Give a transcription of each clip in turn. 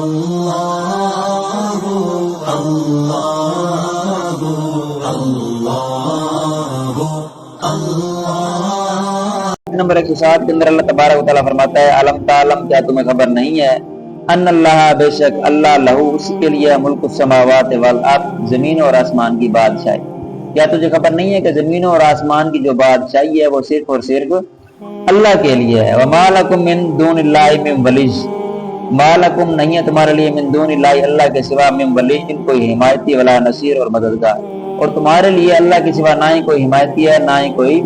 اللہ اللہ اللہ۔ Number 107 کے اندر اللہ تبارک و تعالیٰ فرماتا ہے علم تعلم، کیا تمہیں خبر نہیں ہے، ان اللہ بے شک اللہ لہو اسی کے لیے ملک السماوات والارض زمین اور آسمان کی بادشاہی، کیا تجھے خبر نہیں ہے کہ زمینوں اور آسمان کی جو بادشاہی ہے وہ صرف اور صرف اللہ کے لیے ہے۔ وما لکم من دون اللہ من ولی، ما لکم نہیں ہے تمہارے لیے من دون اللہ اللہ کے سوا من ولی کوئی حمایتی ولا نصیر اور مددگار، اور تمہارے لیے اللہ کے سوا نہ ہی کوئی حمایتی ہے نہ ہی کوئی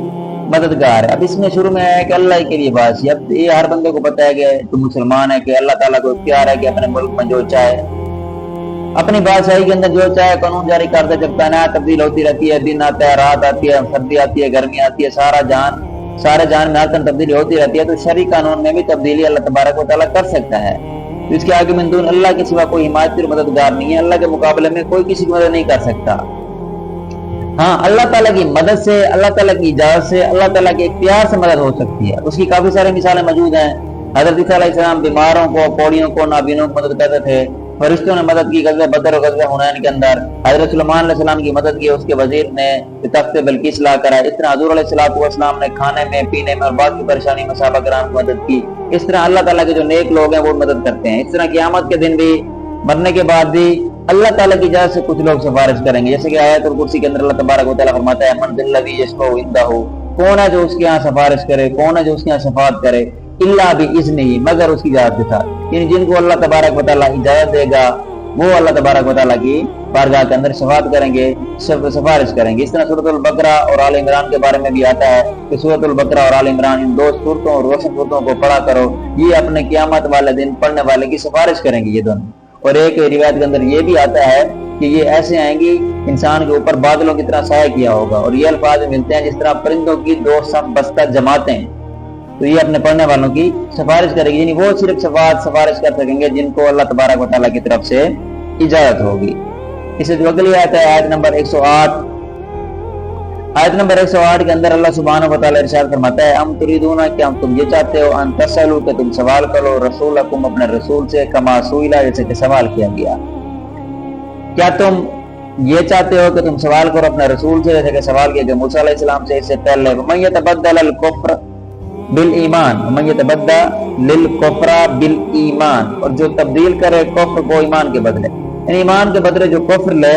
مددگار ہے۔ اب اس میں شروع میں ہے کہ اللہ کے لیے بادشاہی، اب یہ ہر بندے کو پتہ ہے کہ تو مسلمان ہے کہ اللہ تعالیٰ کو اختیار ہے کہ اپنے ملک میں جو چاہے اپنی بادشاہی کے اندر جو چاہے قانون جاری کرتا چلتا ہے، نہ تبدیل ہوتی رہتی ہے، دن آتا ہے رات آتی ہے، سردی آتی ہے گرمی آتی ہے، سارے جان میں ہر دن تبدیلی ہوتی رہتی ہے، تو شرعی قانون میں بھی تبدیلی اللہ تبارک و تعالیٰ کر سکتا ہے۔ تو اس کے آگے من دون اللہ کے سوا کوئی حمایتی اور مددگار نہیں ہے، اللہ کے مقابلے میں کوئی کسی کی مدد نہیں کر سکتا۔ ہاں اللہ تعالیٰ کی مدد سے، اللہ تعالیٰ کی اجازت سے، اللہ تعالیٰ کے اختیار سے مدد ہو سکتی ہے۔ اس کی کافی سارے مثالیں موجود ہیں۔ حضرت عیسیٰ علیہ السلام بیماروں کو، کوڑیوں کو، نابینوں کو مدد کرتے تھے، فرشتوں نے مدد کی غزوہ بدر اور غزوہ حنین کے اندر، حضرت سلیمان علیہ السلام کی مدد کی، اس کے وزیر نے تخت بلقیس لا کر، اس طرح حضور علیہ السلام نے کھانے میں پینے میں اور بعض کی پریشانی میں صحابہ کرام کی مدد کی۔ اس طرح اللہ تعالیٰ کے جو نیک لوگ ہیں وہ مدد کرتے ہیں۔ اس طرح قیامت کے دن بھی، مرنے کے بعد بھی اللہ تعالیٰ کی اجازت سے کچھ لوگ سفارش کریں گے، جیسے کہ آیت الکرسی کے اندر اللہ تبارک و تعالیٰ فرماتا ہے من ذا الذی یشفع عنده، کون ہے جو اس کے ہاں سفارش کرے، کون ہے جو اس کے ہاں شفاعت کرے، الا باذنہ، مگر اس کی اجازت کے ساتھ، یعنی جن کو اللہ تبارک و تعالیٰ اجازت دے گا وہ اللہ تبارک و تعالیٰ کی بارگاہ کے اندر شفاعت کریں گے، سفارش کریں گے۔ اس طرح سورۃ البقرہ اور آل عمران کے بارے میں بھی آتا ہے کہ سورۃ البقرہ اور آل عمران ان دو صورتوں اور روشن صورتوں کو پڑھا کرو، یہ اپنے قیامت والے دن پڑھنے والے کی سفارش کریں گے یہ دونوں۔ اور ایک روایت کے اندر یہ بھی آتا ہے کہ یہ ایسے آئیں گی انسان کے اوپر بادلوں کی طرح سایہ کیا ہوگا، اور یہ الفاظ ملتے ہیں جس طرح پرندوں کی دو صف بستہ جماعتیں، تو یہ اپنے پڑھنے والوں کی سفارش کرے گی، یعنی وہ صرف سفارش کر سکیں گے جن کو اللہ تبارک و تعالیٰ کی طرف سے اجازت ہوگی۔ اس سے جو اگلی آیت ہے آیت نمبر 108 کے اندر اللہ سبحانہ و تعالیٰ ارشاد فرماتا ہے ام تریدون، کہ تم یہ چاہتے ہو ان تسألوا کہ تم سوال کرو رسولکم اپنے رسول سے کما سئل جیسے کہ سوال کیا گیا، کیا تم یہ چاہتے ہو کہ تم سوال کرو اپنے رسول سے جیسے کہ سوال کیا گیا موسیٰ علیہ السلام سے اس سے پہلے، ومن یتبدل الکفر بالایمان، ومن یتبدل للکفر بالایمان، اور جو تبدیل کرے کفر کو ایمان کے بدلے، یعنی ایمان کے بدلے جو کفر لے،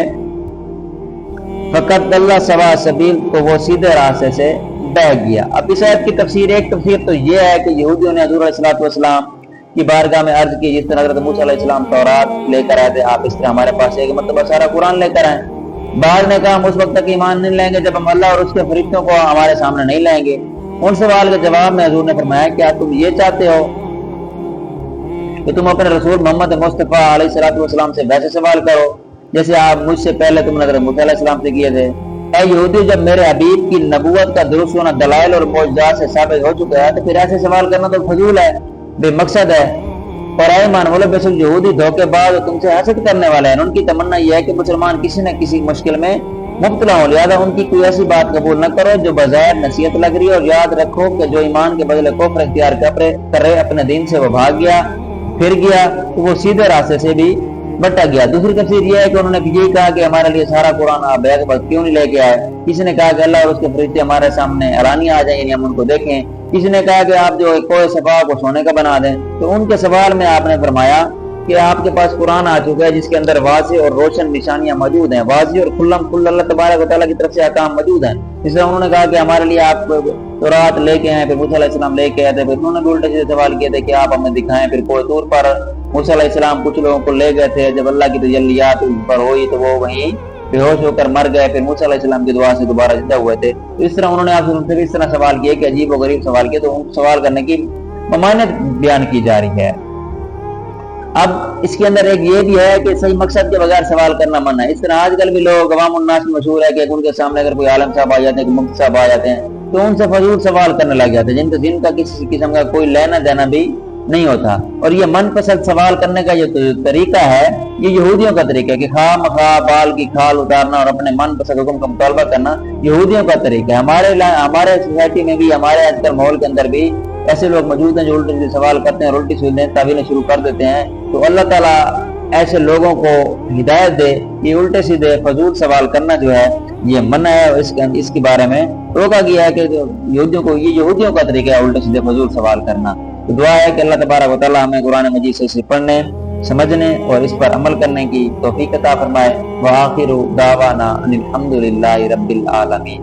فقط اللہ سوا سبیل، تو وہ سیدھے راستے سے بہ گیا۔ اب اس آیت کی تفسیر، ایک تفسیر تو یہ ہے کہ یہودیوں نے حضور علیہ السلام کی بارگاہ میں عرض کی، جس طرح حضرت موسیٰ علیہ السلام تورات لے کر آئے تھے، آپ اس طرح ہمارے پاس ایک مرتبہ سارا قرآن لے کر آئیں۔ بعض نے کہا ہم اس وقت تک ایمان نہیں لیں گے جب ہم اللہ اور اس کے فرشتوں کو ہمارے سامنے نہیں لائیں گے۔ ان سوال کے جواب میں حضور نے فرمایا کیا تم یہ چاہتے ہو کہ تم اپنے رسول محمد مصطفیٰ علیہ السلام سے ویسے سوال کرو جیسے آپ مجھ سے پہلے تم نے حضرت موسیٰ علیہ السلام سے کیے تھے؟ اے یہودی، جب میرے حبیب کی نبوت کا درست ہونا دلائل اور معجزات سے ثابت ہو چکا ہے تو پھر ایسے سوال کرنا تو فضول ہے، بے مقصد ہے۔ اور اے ایمان والو، بے شک یہودی دھوکے باز اور تم سے حسد کرنے والے ہیں، ان کی تمنا یہ ہے کہ مسلمان کسی نہ کسی مشکل میں مبتلا ہو، لہذا ان کی کوئی ایسی بات قبول نہ کرو جو بظاہر نصیحت لگ رہی ہے، اور یاد رکھو کہ جو ایمان کے بدلے کفر اختیار کرے اپنے دین سے وہ بھاگ گیا، پھر گیا تو وہ سیدھے راستے سے بھی بٹا گیا۔ دوسری تفسیر یہ ہے کہ انہوں نے یہی کہا کہ ہمارے لیے سارا قرآن آپ بیگ بس کیوں نہیں لے کے آئے؟ کسی نے کہا کہ اللہ اور اس کے فرشتے ہمارے سامنے اعلانیہ آ جائیں، یعنی ہم ان کو دیکھیں۔ کسی نے کہا کہ آپ جو کوئی صفا کو سونے کا بنا دیں۔ تو ان کے سوال میں آپ نے فرمایا کہ آپ کے پاس قرآن آ چکا ہے جس کے اندر واضح اور روشن نشانیاں موجود ہیں، واضح اور کھلم کھل اللہ تبارک و تعالیٰ کی طرف سے احکام موجود ہیں۔ اس لیے انہوں نے کہا کہ ہمارے لیے آپ تورات لے کے آئے، پھر موسیٰ علیہ السلام لے کے آئے تھے، پھر انہوں نے بھی الٹے سیدھے سوال کیے تھے کہ آپ ہمیں دکھائیں۔ پھر کوہ طور پر موسیٰ علیہ السلام کچھ لوگوں کو لے گئے تھے، جب اللہ کی تجلیات ان پر ہوئی تو وہ وہیں بے ہوش ہو کر مر گئے، پھر موسیٰ علیہ السلام کی دعا سے دوبارہ زندہ ہوئے تھے۔ تو اس طرح انہوں نے آپ سے بھی اس طرح سوال کیے کہ عجیب و غریب سوال کیے، تو ان سوال کرنے کی ممانعت بیان کی جا رہی ہے۔ اب اس کے اندر ایک یہ بھی ہے کہ صحیح مقصد کے بغیر سوال کرنا منع ہے۔ اس طرح آج کل بھی لوگ عوام الناس میں مشہور ہے کہ ان کے سامنے اگر کوئی عالم صاحب آ جاتے ہیں، کوئی مفتی صاحب آ جاتے ہیں تو ان سے فضول سوال کرنے لگ جاتے ہیں جن کا کسی قسم کا کوئی لینا دینا بھی نہیں ہوتا۔ اور یہ من پسند سوال کرنے کا جو طریقہ ہے یہ یہودیوں کا طریقہ ہے کہ خواہ مخواہ بال کی کھال اتارنا اور اپنے من پسند حکم کا مطالبہ کرنا یہودیوں کا طریقہ ہے۔ ہمارے سوسائٹی میں بھی، ہمارے آج کل ماحول کے اندر بھی ایسے لوگ موجود ہیں جو الٹے سیدھے سوال کرتے ہیں اور الٹی سیدھی تعویلیں شروع کر دیتے ہیں. تو اللہ تعالیٰ ایسے لوگوں کو ہدایت دے. یہ الٹے سیدھے فضول سوال کرنا جو ہے یہ منع ہے، اور اس کے بارے میں روکا گیا ہے کہ یہودیوں کا طریقہ ہے الٹے سیدھے فضول سوال کرنا. تو دعا ہے کہ اللہ تبارک و تعالیٰ ہمیں قرآن مجید سے اسے پڑھنے، سمجھنے اور اس پر عمل کرنے کی توفیق عطا فرمائے. وآخر دعوانا ان الحمد للہ رب العالمین.